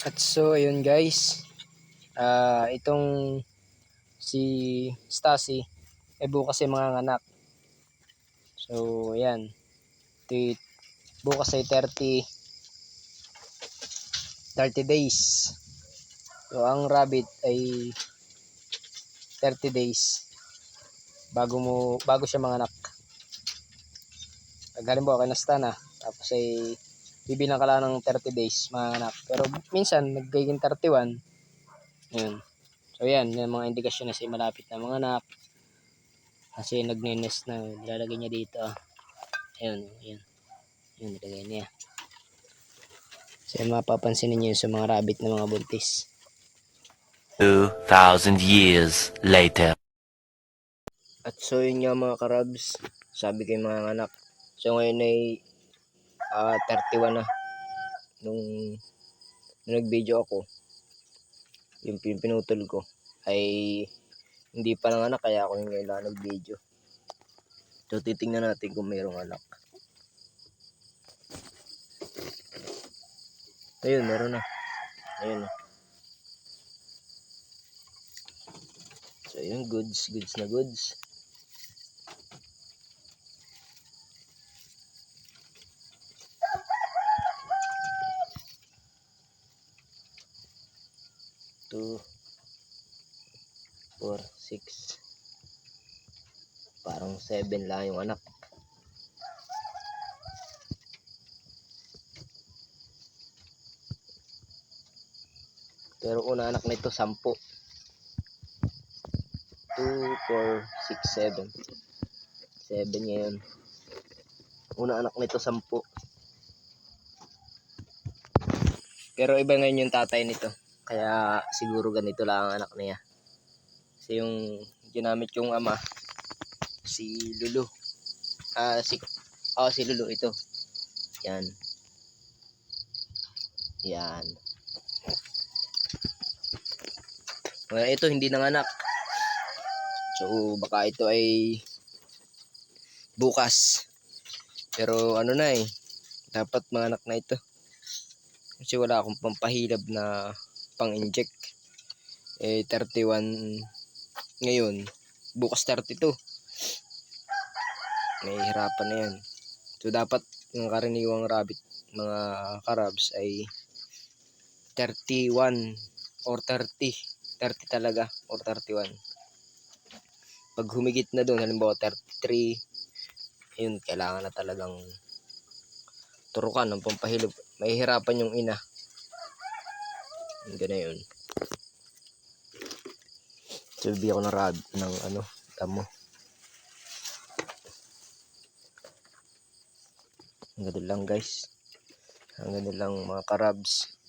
At so ayun guys, itong si Stacy bukas ay mga anak. So ayan, bukas ay 30 days. So ang rabbit ay 30 days bago siya manganak. Halimbawa kay nasta na, tapos ay bibilang ka lang ng 30 days manganak. Pero minsan nagiging 31. Yun. So yan, yung mga indikasyon na siya malapit na manganak. Kasi nagne-nest na, nilalagay niya dito. Ayun, ayun. Yun, nilagay niya. So yan, mapapansin niyo sa mga rabbit na mga buntis. 2,000 years later. At so yun nga mga karabs, sabi ko yung mga anak. So ngayon ay 31 na. Nung nag-video ako, yung pinutol ko ay hindi pa nanganak, kaya ako yung ngayon nag-video. So titingnan natin kung mayroong anak. Ayun, meron na. Ayun. So yun, goods na goods. Two, 4, 6. Parang 7 lang yung anak. Pero una anak nito 10. 2, 4, 6, 7. 7 ngayon. Una anak nito 10. Pero iba ngayon yung tatay nito. Kaya siguro ganito lang ang anak niya. Kasi yung ginamit yung ama, si Lulu. Si Lulu ito. Yan. Yan. Well, ito hindi nanganak. So baka ito ay bukas. Pero ano na dapat manganak na ito. Kasi wala akong pampahilab na pang-inject. 31 ngayon. Bukas 32. Nahihirapan na yan. So dapat yung karaniwang rabbit, mga karabs ay 31 or 30. 30 talaga or 31. Pag humigit na doon, halimbawa 33, yun, kailangan na talagang turukan ng pampahilab. Mahihirapan yung ina. Hindi na yun. So bibigyan ko ng damo. Hanggang lang guys. Hanggang lang mga karabs.